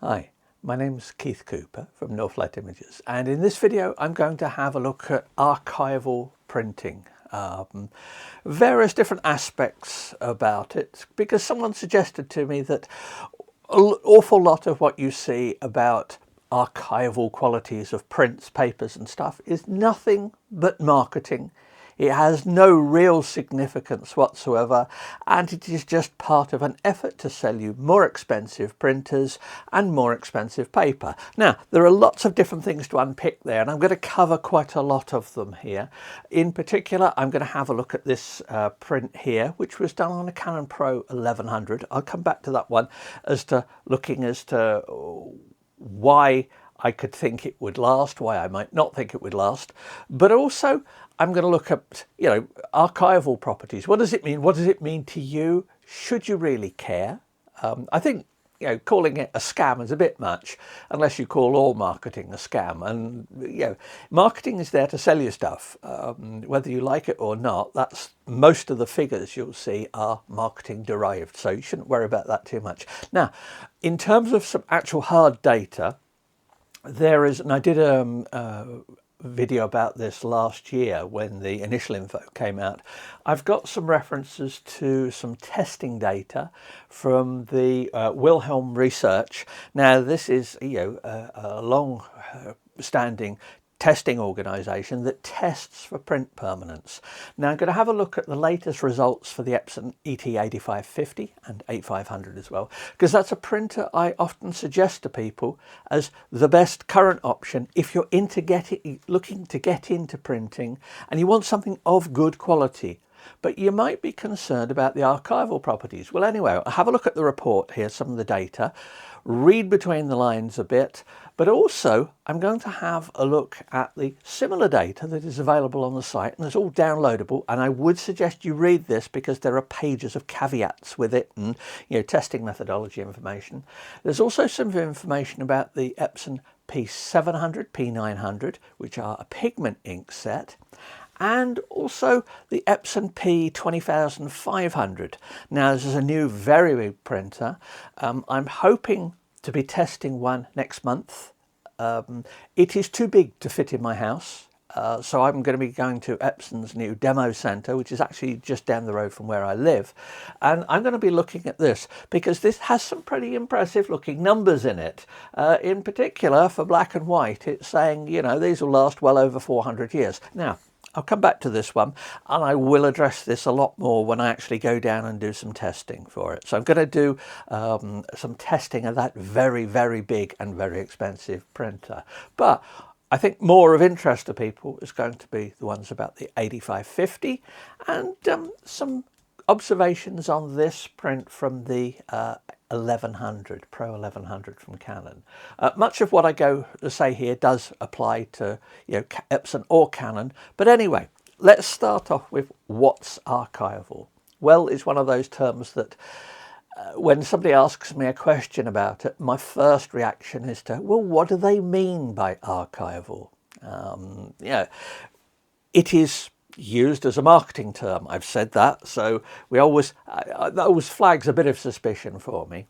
Hi, my name's Keith Cooper from Northlight Images, and in this video I'm going to have a look at archival printing. Various different aspects about it, because someone suggested to me that an awful lot of what you see about archival qualities of prints, papers and stuff is nothing but marketing. It has no real significance whatsoever, and it is just part of an effort to sell you more expensive printers and more expensive paper. Now, there are lots of different things to unpick there, and I'm going to cover quite a lot of them here. In particular, I'm going to have a look at this print here, which was done on a Canon PRO-1100. I'll come back to that one as to looking as to why I could think it would last, why I might not think it would last, but also I'm going to look at, archival properties. What does it mean? What does it mean to you? Should you really care? I think, calling it a scam is a bit much, unless you call all marketing a scam. And, marketing is there to sell you stuff, whether you like it or not. That's most of the figures you'll see are marketing derived, so you shouldn't worry about that too much. Now, in terms of some actual hard data, there is, and I did a video about this last year when the initial info came out. I've got some references to some testing data from the Wilhelm research. Now, this is a long standing testing organisation that tests for print permanence. Now I'm going to have a look at the latest results for the Epson ET8550 and 8500 as well, because that's a printer I often suggest to people as the best current option if you're looking to get into printing and you want something of good quality. But you might be concerned about the archival properties. Well, anyway, I'll have a look at the report here, some of the data, read between the lines a bit, but also I'm going to have a look at the similar data that is available on the site, and it's all downloadable, and I would suggest you read this because there are pages of caveats with it and testing methodology information. There's also some information about the Epson P700, P900, which are a pigment ink set, and also the Epson P20500. Now, this is a new very big printer. I'm hoping to be testing one next month. It is too big to fit in my house, so I'm going to be going to Epson's new demo centre, which is actually just down the road from where I live, and I'm going to be looking at this because this has some pretty impressive looking numbers in it. In particular, for black and white, it's saying, these will last well over 400 years. Now, I'll come back to this one, and I will address this a lot more when I actually go down and do some testing for it. So I'm going to do some testing of that very, very big and very expensive printer. But I think more of interest to people is going to be the ones about the 8550 and some observations on this print from the 1100, Pro-1100 from Canon. Much of what I go to say here does apply to Epson or Canon, but anyway, let's start off with what's archival. Well, it's one of those terms that when somebody asks me a question about it, my first reaction is to, well, what do they mean by archival? It is used as a marketing term. I've said that, so that always flags a bit of suspicion for me,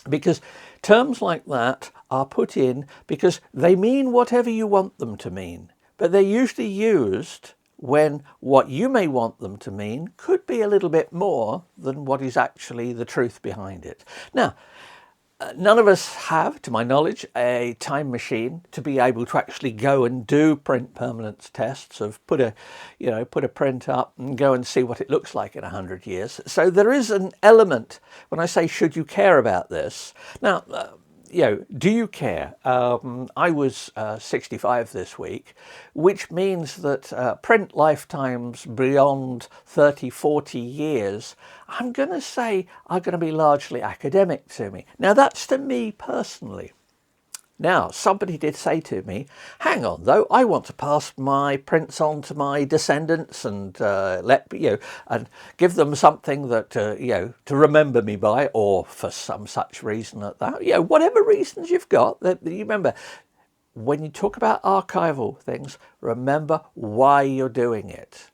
because terms like that are put in because they mean whatever you want them to mean, but they're usually used when what you may want them to mean could be a little bit more than what is actually the truth behind it. Now, none of us have, to my knowledge, a time machine to be able to actually go and do print permanence tests of put a print up and go and see what it looks like in 100 years. So there is an element when I say, should you care about this? Now, do you care? I was 65 this week, which means that print lifetimes beyond 30, 40 years, I'm going to say, are going to be largely academic to me. Now, that's to me personally. Now, somebody did say to me, hang on though, I want to pass my prints on to my descendants and and give them something that to remember me by, or for some such reason at that. Whatever reasons you've got, you remember, when you talk about archival things, remember why you're doing it.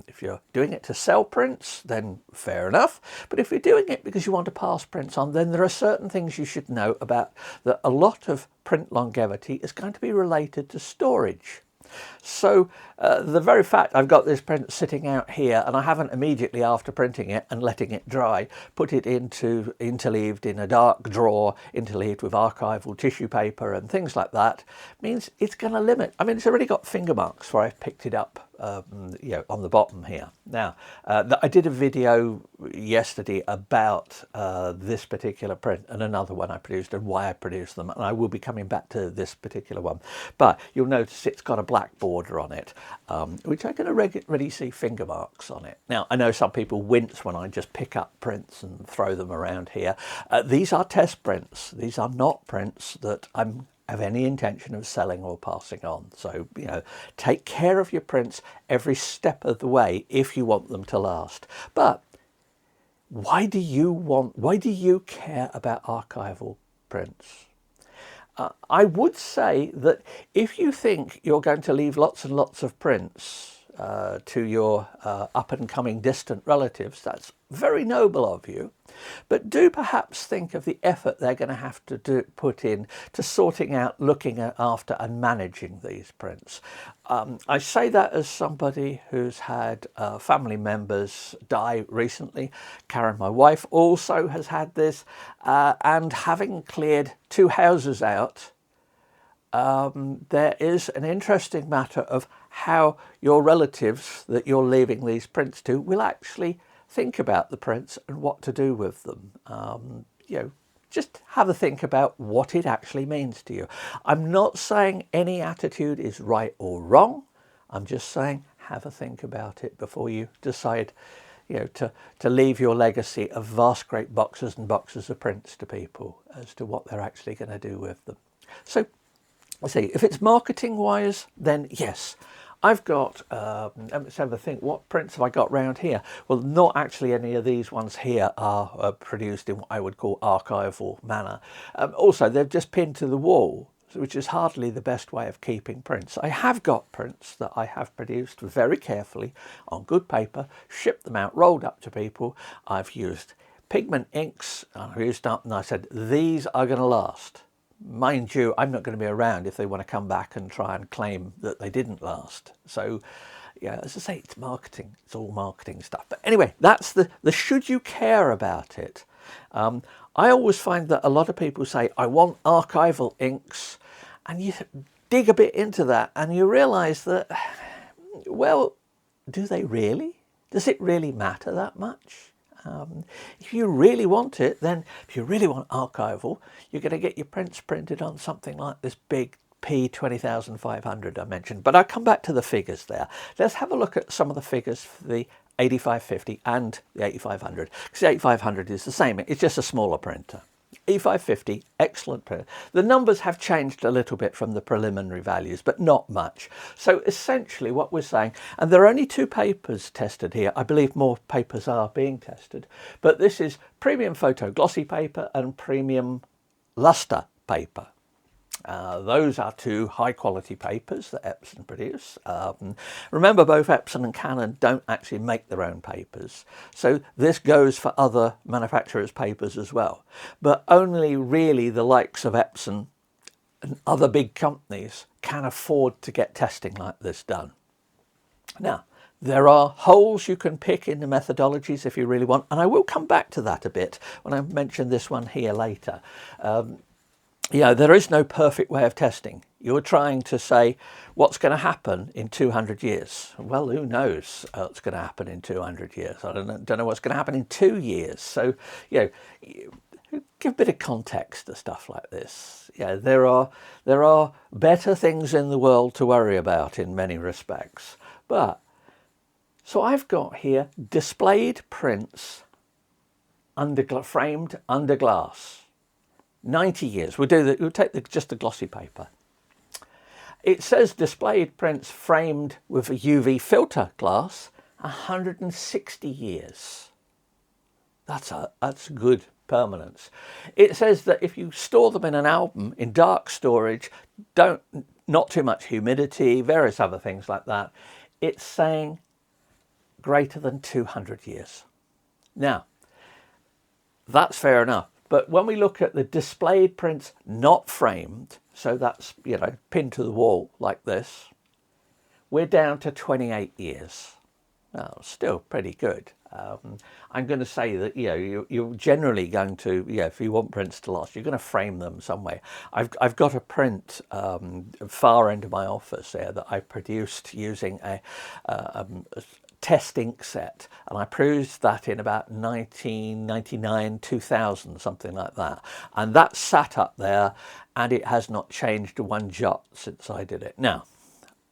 If you're doing it to sell prints, then fair enough. But if you're doing it because you want to pass prints on, then there are certain things you should know about that. A lot of print longevity is going to be related to storage. So the very fact I've got this print sitting out here and I haven't immediately after printing it and letting it dry put it into interleaved in a dark drawer, interleaved with archival tissue paper and things like that, means it's going to limit. I mean, it's already got finger marks where I've picked it up you know, on the bottom here. Now I did a video yesterday about this particular print and another one I produced and why I produced them, and I will be coming back to this particular one. But you'll notice it's got a black border on it, which I can already see finger marks on it. Now I know some people wince when I just pick up prints and throw them around here. These are test prints. These are not prints that I'm have any intention of selling or passing on. So, you know, take care of your prints every step of the way if you want them to last. But why do you care about archival prints? I would say that if you think you're going to leave lots and lots of prints to your up and coming distant relatives, that's very noble of you, but do perhaps think of the effort they're going to have to put in to sorting out, looking after and managing these prints. I say that as somebody who's had family members die recently. Karen, my wife, also has had this, and having cleared 2 houses out, there is an interesting matter of how your relatives that you're leaving these prints to will actually think about the prints and what to do with them. You know, just have a think about what it actually means to you. I'm not saying any attitude is right or wrong. I'm just saying have a think about it before you decide, you know, to leave your legacy of vast great boxes and boxes of prints to people as to what they're actually going to do with them. So let's see, if it's marketing wise, then yes. I've got, let's have a think, what prints have I got round here? Well, not actually any of these ones here are produced in what I would call archival manner. Also, they're just pinned to the wall, which is hardly the best way of keeping prints. I have got prints that I have produced very carefully on good paper, shipped them out, rolled up to people. I've used pigment inks, I've used up, and I said, these are going to last. Mind you, I'm not going to be around if they want to come back and try and claim that they didn't last. So, yeah, as I say, it's marketing. It's all marketing stuff. But anyway, that's the should you care about it. I always find that a lot of people say, I want archival inks. And you dig a bit into that and you realise that, well, do they really? Does it really matter that much? If you really want it, then if you really want archival, you're going to get your prints printed on something like this big P20500 I mentioned. But I'll come back to the figures there. Let's have a look at some of the figures for the 8550 and the 8500. Because the 8500 is the same, it's just a smaller printer. E550, excellent printer. The numbers have changed a little bit from the preliminary values, but not much. So essentially what we're saying, and there are only 2 papers tested here. I believe more papers are being tested, but this is premium photo glossy paper and premium luster paper. Those are 2 high quality papers that Epson produce. Remember, both Epson and Canon don't actually make their own papers. So this goes for other manufacturers' papers as well. But only really the likes of Epson and other big companies can afford to get testing like this done. Now, there are holes you can pick in the methodologies if you really want. And I will come back to that a bit when I mention this one here later. You know, there is no perfect way of testing. You're trying to say what's going to happen in 200 years. Well, who knows what's going to happen in 200 years? I don't know what's going to happen in 2 years. So, you know, give a bit of context to stuff like this. Yeah, there are better things in the world to worry about in many respects. But so I've got here displayed prints framed under glass. 90 years. We'll take just the glossy paper. It says displayed prints framed with a UV filter glass, 160 years. That's good permanence. It says that if you store them in an album in dark storage, not too much humidity, various other things like that, it's saying greater than 200 years. Now, that's fair enough. But when we look at the displayed prints not framed, so that's, you know, pinned to the wall like this, we're down to 28 years. Well, still pretty good. I'm going to say that, you know, you're generally going to, yeah, if you want prints to last, you're going to frame them some way. I've got a print far end of my office there that I produced using a test ink set, and I produced that in about 1999, 2000, something like that. And that sat up there, and it has not changed one jot since I did it. Now,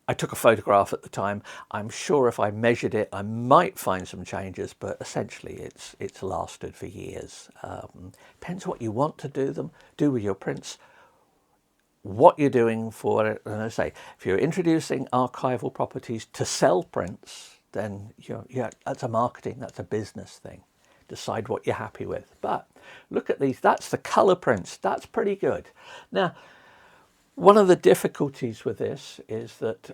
I took a photograph at the time. I'm sure if I measured it, I might find some changes, but essentially it's lasted for years. Depends what you want to do with your prints, what you're doing for it. And I say, if you're introducing archival properties to sell prints, then that's a marketing, that's a business thing. Decide what you're happy with. But look at these. That's the color prints. That's pretty good. Now, one of the difficulties with this is that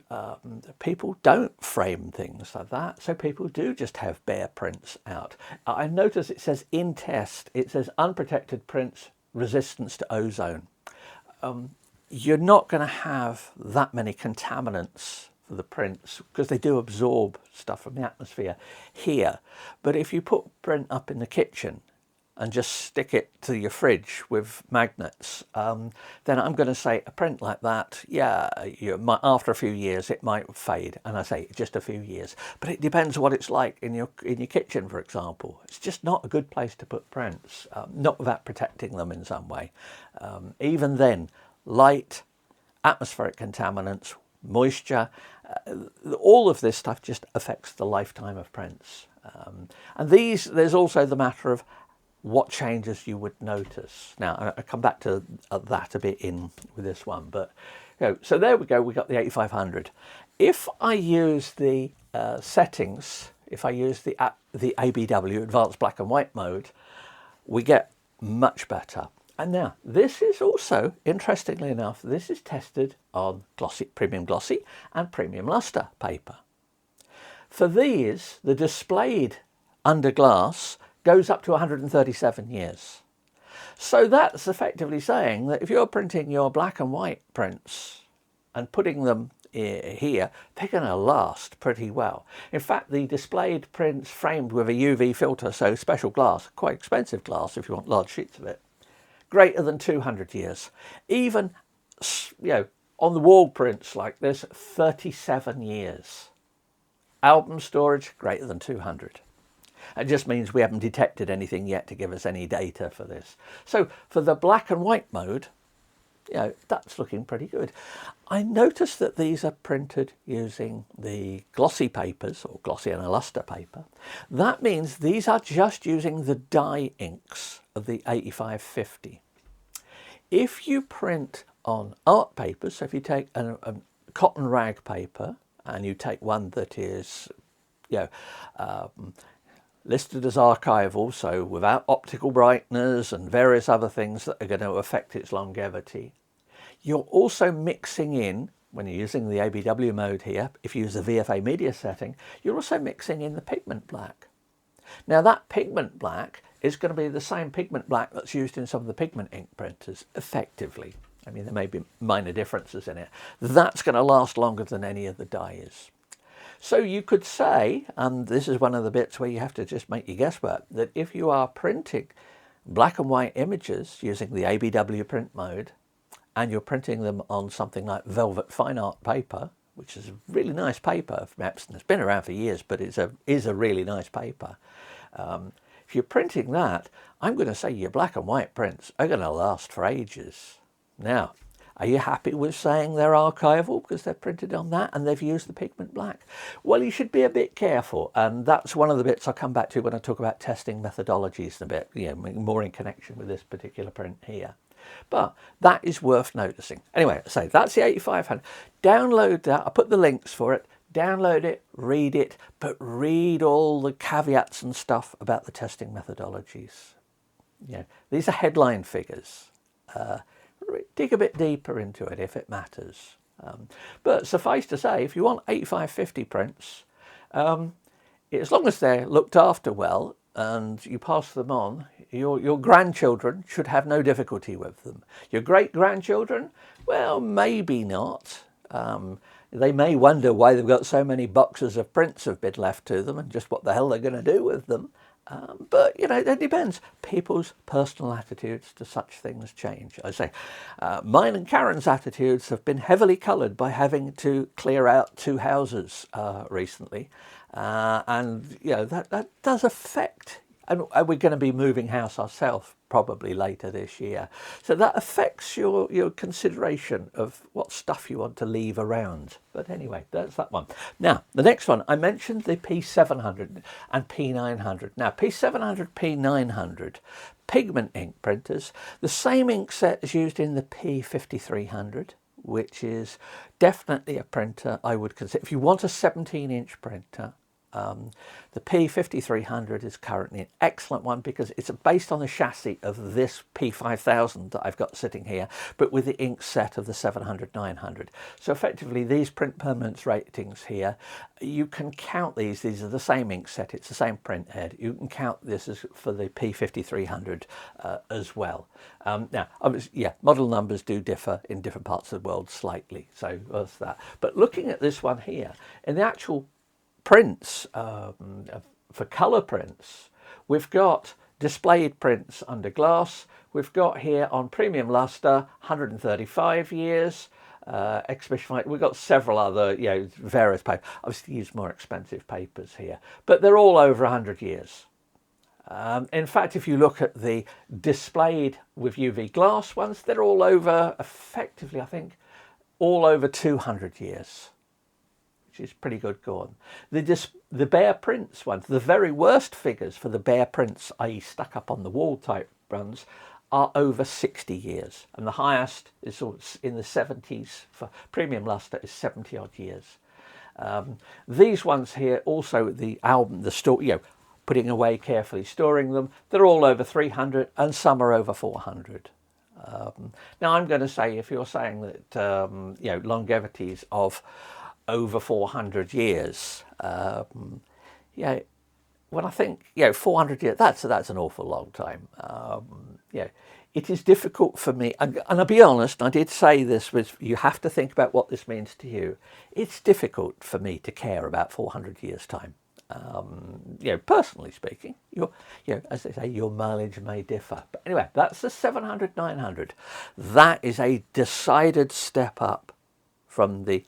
people don't frame things like that, so people do just have bare prints out. I notice it says in test, it says unprotected prints, resistance to ozone. You're not going to have that many contaminants for the prints because they do absorb stuff from the atmosphere here. But if you put print up in the kitchen and just stick it to your fridge with magnets, then I'm going to say a print like that, yeah, after a few years it might fade, and I say just a few years. But it depends what it's like in your kitchen, for example. It's just not a good place to put prints, not without protecting them in some way. Even then, light, atmospheric contaminants, moisture, all of this stuff just affects the lifetime of prints. And there's also the matter of what changes you would notice. Now, I'll come back to that a bit in with this one, but so there we go, we got the 8500. If I use the settings, if I use the ABW, Advanced Black and White mode, we get much better. And now, this is also, interestingly enough, this is tested on glossy, premium glossy and premium luster paper. For these, the displayed under glass goes up to 137 years. So that's effectively saying that if you're printing your black and white prints and putting them here, they're going to last pretty well. In fact, the displayed prints framed with a UV filter, so special glass, quite expensive glass if you want large sheets of it, greater than 200 years. Even, on the wall prints like this, 37 years. Album storage, greater than 200. It just means we haven't detected anything yet to give us any data for this. So for the black and white mode, that's looking pretty good. I noticed that these are printed using the glossy papers, or glossy and luster paper. That means these are just using the dye inks of the 8550. If you print on art paper, so if you take a cotton rag paper and you take one that is, listed as archival, so without optical brighteners and various other things that are going to affect its longevity, you're also mixing in, when you're using the ABW mode here, if you use the VFA media setting, you're also mixing in the pigment black. Now that pigment black is going to be the same pigment black that's used in some of the pigment ink printers, effectively. I mean, there may be minor differences in it. That's going to last longer than any of the dyes. So you could say, and this is one of the bits where you have to just make your guesswork, that if you are printing black and white images using the ABW print mode, and you're printing them on something like velvet fine art paper, which is a really nice paper from Epson. It's been around for years, but it is a really nice paper. If you're printing that, I'm going to say your black and white prints are going to last for ages. Now, are you happy with saying they're archival because they're printed on that and they've used the pigment black? Well, you should be a bit careful, and that's one of the bits I'll come back to when I talk about testing methodologies in a bit, more in connection with this particular print here. But that is worth noticing. Anyway, so that's the 8500. Download that. I'll put the links for it. Download it, but read all the caveats and stuff about the testing methodologies. These are headline figures. Dig a bit deeper into it if it matters. But suffice to say, if you want 8550 prints, as long as they're looked after well and you pass them on, your grandchildren should have no difficulty with them. Your great-grandchildren, well, maybe not. They may wonder why they've got so many boxes of prints have been left to them and just what the hell they're going to do with them. But, you know, it depends. People's personal attitudes to such things change. I say, mine and Karen's attitudes have been heavily coloured by having to clear out 2 houses recently. And, you know, that does affect, and we're going to be moving house ourselves probably later this year. So that affects your consideration of what stuff you want to leave around. But anyway, that's that one. Now, the next one, I mentioned the P700 and P900. Now, P700, P900, pigment ink printers, the same ink set is used in the P5300, which is definitely a printer I would consider. If you want a 17-inch printer, the P5300 is currently an excellent one because it's based on the chassis of this P5000 that I've got sitting here, but with the ink set of the 700-900. So effectively these print permanence ratings here, you can count these are the same ink set, it's the same print head. You can count this as for the P5300 as well. Now, obviously, yeah, model numbers do differ in different parts of the world slightly, so that's that. But looking at this one here, in the actual prints, for colour prints, we've got displayed prints under glass. We've got here on premium luster 135 years, exhibition. We've got several other, you know, various papers. Obviously use more expensive papers here, but they're all over 100 years. In fact, if you look at the displayed with UV glass ones, they're all over, effectively, I think, all over 200 years. Which is pretty good going. The bare prints ones, the very worst figures for the bare prints, i.e. stuck up on the wall type ones, are over 60 years. And the highest is in the 70s for premium luster is 70 odd years. These ones here, also the album, the store, you know, putting away carefully, storing them, they're all over 300 and some are over 400. Now I'm going to say, if you're saying that, you know, longevities of over 400 years, yeah, when I think, you know, 400 years, that's an awful long time. Yeah, it is difficult for me, and I'll be honest, I did say this, was you have to think about what this means to you. It's difficult for me to care about 400 years time. You know, personally speaking, you know, as they say, your mileage may differ. But anyway, that's the 700-900. That is a decided step up from the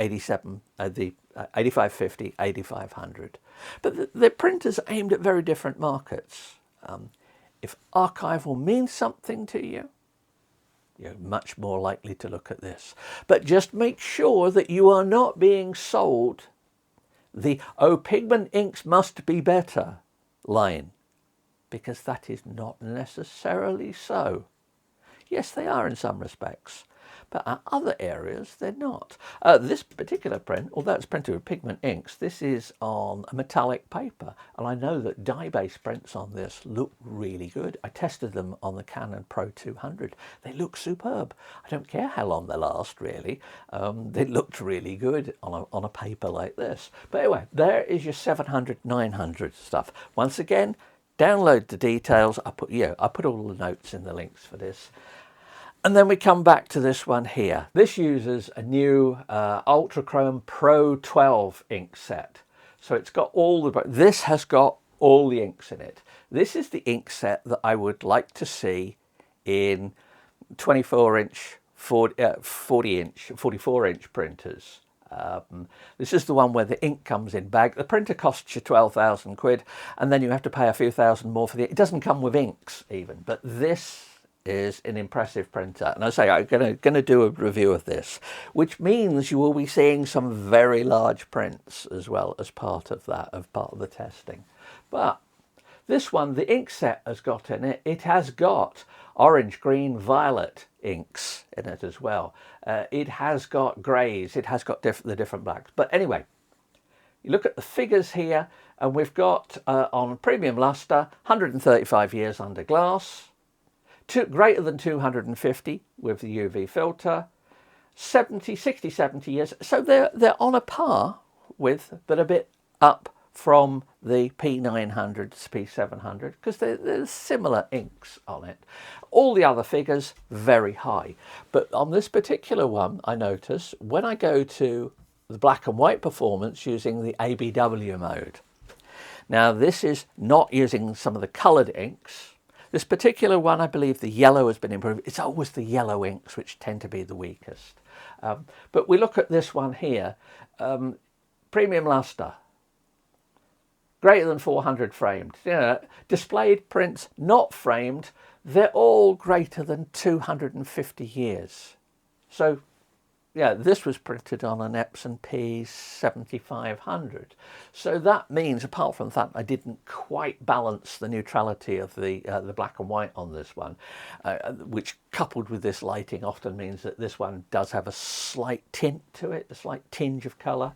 8550, 8500. But the printers aimed at very different markets. If archival means something to you, you're much more likely to look at this. But just make sure that you are not being sold the "oh, pigment inks must be better" line, because that is not necessarily so. Yes, they are in some respects, but in other areas they're not. This particular print, although it's printed with pigment inks, this is on a metallic paper, and I know that dye-based prints on this look really good. I tested them on the Canon PRO-200. They look superb. I don't care how long they last, really. They looked really good on a paper like this. But anyway, there is your 700-900 stuff. Once again, download the details. I put all the notes in the links for this. And then we come back to this one here. This uses a new Ultrachrome Pro-12 ink set. So it's got this has got all the inks in it. This is the ink set that I would like to see in 24-inch, 40-inch, 44-inch printers. This is the one where the ink comes in bag. The printer costs you 12,000 quid, and then you have to pay a few thousand more for it doesn't come with inks even, but this is an impressive printer. And I say I'm going to do a review of this, which means you will be seeing some very large prints as well as part of that, part of the testing. But this one, the ink set has got in it, it has got orange, green, violet inks in it as well. It has got greys, it has got the different blacks. But anyway, you look at the figures here, and we've got on premium luster 135 years under glass, greater than 250 with the UV filter, 60, 70 years. So they're on a par with, but a bit up from the P900 to P700 because there's similar inks on it. All the other figures very high, but on this particular one I notice when I go to the black and white performance using the ABW mode. Now this is not using some of the coloured inks. This particular one, I believe the yellow has been improved. It's always the yellow inks which tend to be the weakest. But we look at this one here, premium luster, greater than 400 framed. You know, displayed prints not framed, they're all greater than 250 years. So yeah, this was printed on an Epson P7500. So that means, apart from that, I didn't quite balance the neutrality of the black and white on this one, which coupled with this lighting often means that this one does have a slight tint to it, a slight tinge of colour.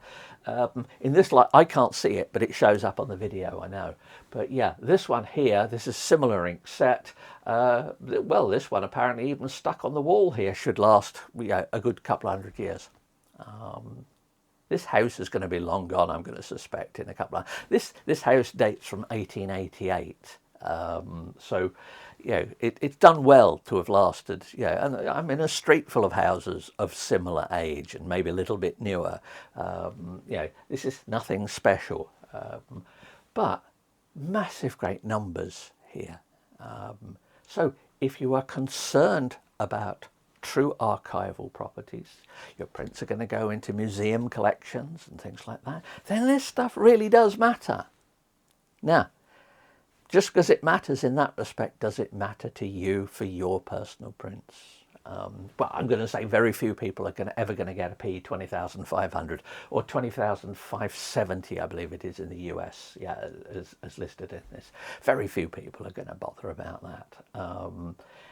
In this light, I can't see it, but it shows up on the video, I know. But yeah, this one here, this is similar ink set. Well, this one apparently even stuck on the wall here should last a good couple of hundred years. This house is going to be long gone, I'm going to suspect, in a couple of... This house dates from 1888. So, you know, it's done well to have lasted. Yeah, and I'm in a street full of houses of similar age and maybe a little bit newer. You know, this is nothing special, but massive great numbers here. So if you are concerned about true archival properties, your prints are going to go into museum collections and things like that, then this stuff really does matter. Now, just because it matters in that respect, does it matter to you for your personal prints? Well, I'm going to say very few people are ever going to get a P20500 or 20,570, I believe it is in the US, yeah, as listed in this. Very few people are going to bother about that.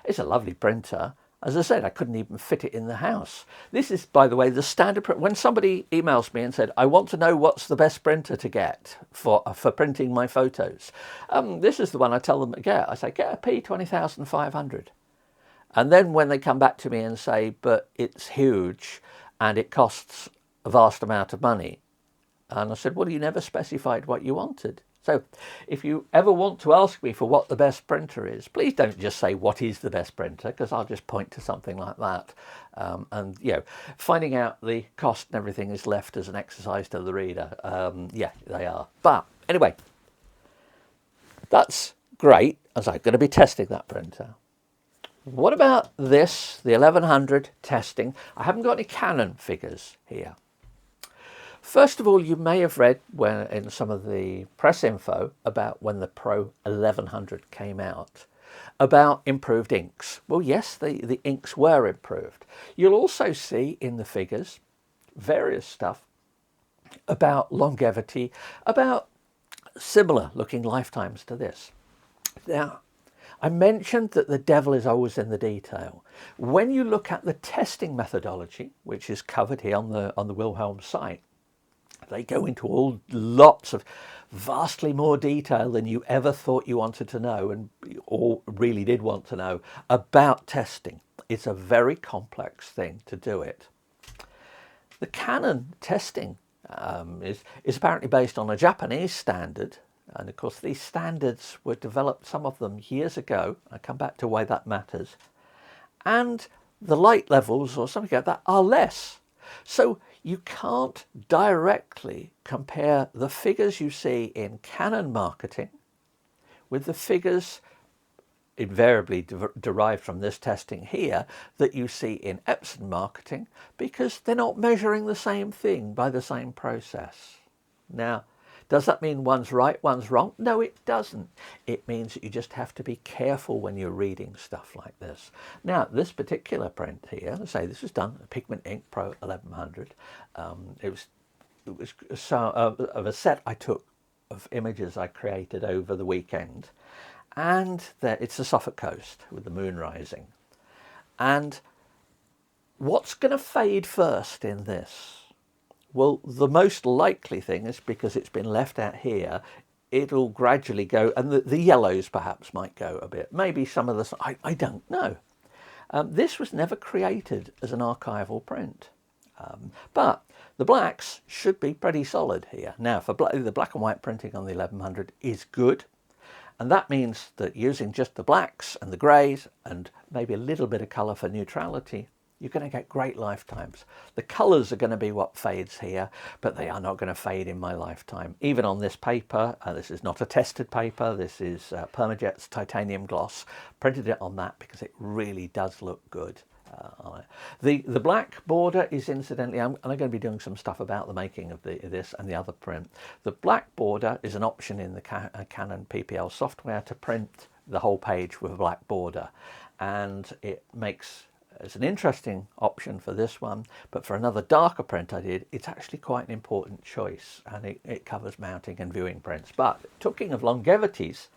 It's a lovely printer. As I said, I couldn't even fit it in the house. This is, by the way, the standard print. When somebody emails me and said, I want to know what's the best printer to get for printing my photos, this is the one I tell them to get. I say, get a P20500. And then when they come back to me and say, but it's huge and it costs a vast amount of money. And I said, well, you never specified what you wanted. So if you ever want to ask me for what the best printer is, please don't just say what is the best printer, because I'll just point to something like that. And, you know, finding out the cost and everything is left as an exercise to the reader. Yeah, they are. But anyway, that's great, as I'm going to be testing that printer. What about this, the 1100 testing? I haven't got any Canon figures here. First of all, you may have read in some of the press info about when the Pro-1100 came out, about improved inks. Well, yes, the inks were improved. You'll also see in the figures various stuff about longevity, about similar looking lifetimes to this. Now, I mentioned that the devil is always in the detail. When you look at the testing methodology, which is covered here on the Wilhelm site, they go into lots of vastly more detail than you ever thought you wanted to know or really did want to know about testing. It's a very complex thing to do it. The Canon testing is apparently based on a Japanese standard. And of course, these standards were developed, some of them years ago. I'll come back to why that matters. And the light levels or something like that are less. So you can't directly compare the figures you see in Canon marketing with the figures invariably derived from this testing here that you see in Epson marketing, because they're not measuring the same thing by the same process. Now, does that mean one's right, one's wrong? No, it doesn't. It means that you just have to be careful when you're reading stuff like this. Now, this particular print here, let's say this was done, a Pigment ink Pro-1100. It was of a set I took of images I created over the weekend. And it's the Suffolk coast with the moon rising. And what's going to fade first in this? Well, the most likely thing is, because it's been left out here, it'll gradually go, and the yellows perhaps might go a bit. Maybe some of the... I don't know. This was never created as an archival print. But the blacks should be pretty solid here. Now, for the black and white printing on the 1100 is good. And that means that using just the blacks and the greys and maybe a little bit of colour for neutrality, you're going to get great lifetimes. The colours are going to be what fades here, but they are not going to fade in my lifetime. Even on this paper, this is not a tested paper, this is Permajet's titanium gloss. Printed it on that because it really does look good. The black border is, incidentally, I'm going to be doing some stuff about the making of this and the other print. The black border is an option in the Canon PPL software to print the whole page with a black border, and it makes it's an interesting option for this one, but for another darker print I did, it's actually quite an important choice, and it covers mounting and viewing prints. But talking of longevities,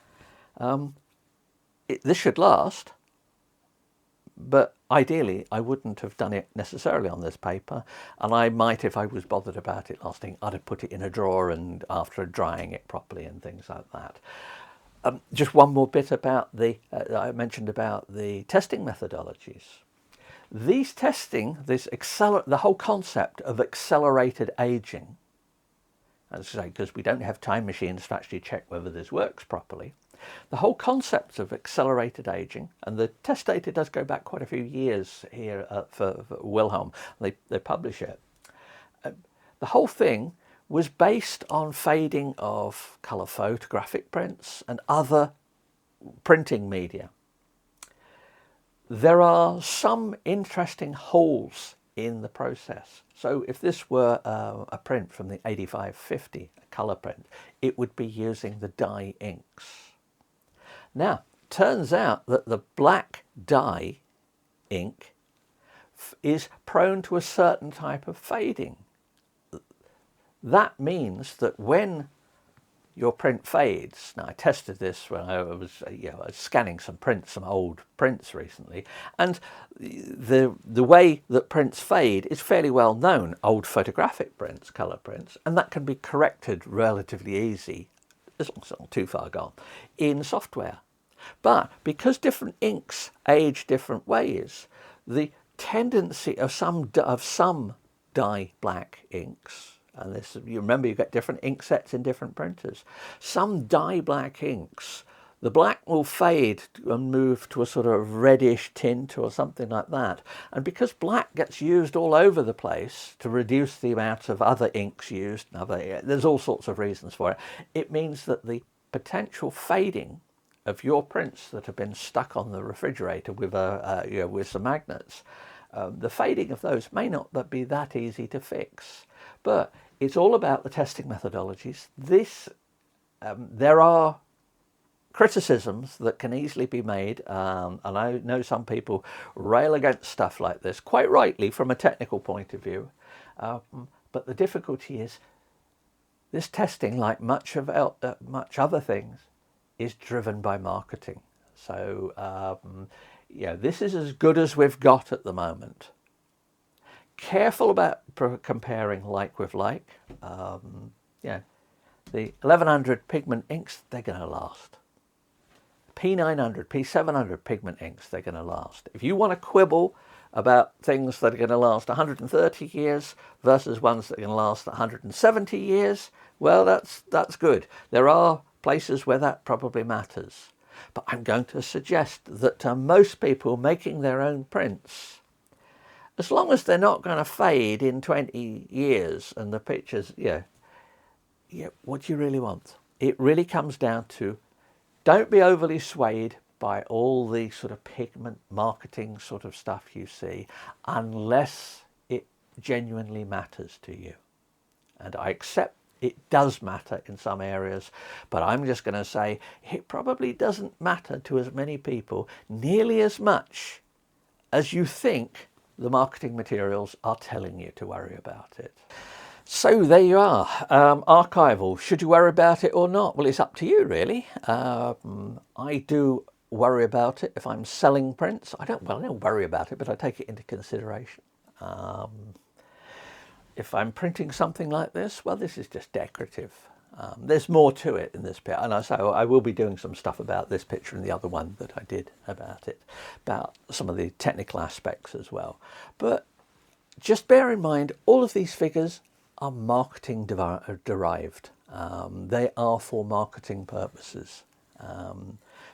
this should last. But ideally, I wouldn't have done it necessarily on this paper, and I might, if I was bothered about it lasting, I'd have put it in a drawer and after drying it properly and things like that. Just one more bit about I mentioned about the testing methodologies. These testing, the whole concept of accelerated aging, as I say, because we don't have time machines to actually check whether this works properly. The whole concept of accelerated aging, and the test data does go back quite a few years here for Wilhelm, they publish it. The whole thing was based on fading of colour photographic prints and other printing media. There are some interesting holes in the process. So if this were a print from the 8550, a colour print, it would be using the dye inks. Now, turns out that the black dye ink is prone to a certain type of fading. That means that when your print fades, now I tested this when I was, I was scanning some old prints recently, and the way that prints fade is fairly well known, old photographic prints, colour prints, and that can be corrected relatively easy, as long as it's not too far gone, in software. But because different inks age different ways, the tendency of some dye black inks, and this, you remember, you get different ink sets in different printers. Some dye black inks, the black will fade and move to a sort of reddish tint or something like that. And because black gets used all over the place to reduce the amount of other inks used, there's all sorts of reasons for it, it means that the potential fading of your prints that have been stuck on the refrigerator with with some magnets, the fading of those may not be that easy to fix. But it's all about the testing methodologies. There are criticisms that can easily be made, and I know some people rail against stuff like this, quite rightly from a technical point of view. But the difficulty is this testing, like much other things, is driven by marketing. So this is as good as we've got at the moment. Careful about comparing like with like. The 1100 pigment inks, they're going to last. P900, P700 pigment inks, they're going to last. If you want to quibble about things that are going to last 130 years versus ones that are going to last 170 years, well, that's good. There are places where that probably matters. But I'm going to suggest that to most people making their own prints, as long as they're not going to fade in 20 years and the pictures, what do you really want? It really comes down to, don't be overly swayed by all the sort of pigment marketing sort of stuff you see, unless it genuinely matters to you. And I accept it does matter in some areas, but I'm just going to say it probably doesn't matter to as many people nearly as much as you think the marketing materials are telling you to worry about it. So there you are. Archival, should you worry about it or not? Well, it's up to you, really. I do worry about it if I'm selling prints. I don't worry about it, but I take it into consideration. If I'm printing something like this, well, this is just decorative. There's more to it in this picture, and so I will be doing some stuff about this picture and the other one that I did about it, about some of the technical aspects as well. But just bear in mind, all of these figures are marketing derived. They are for marketing purposes.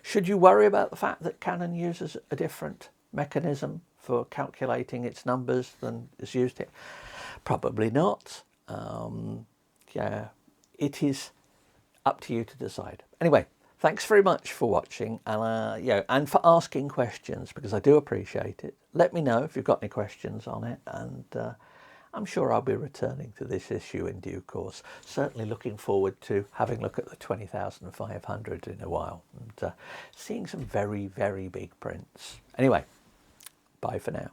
Should you worry about the fact that Canon uses a different mechanism for calculating its numbers than is used here? Probably not. Yeah, it is up to you to decide. Anyway, thanks very much for watching, and and for asking questions, because I do appreciate it. Let me know if you've got any questions on it, and I'm sure I'll be returning to this issue in due course. Certainly looking forward to having a look at the 20,500 in a while, and seeing some very, very big prints. Anyway, bye for now.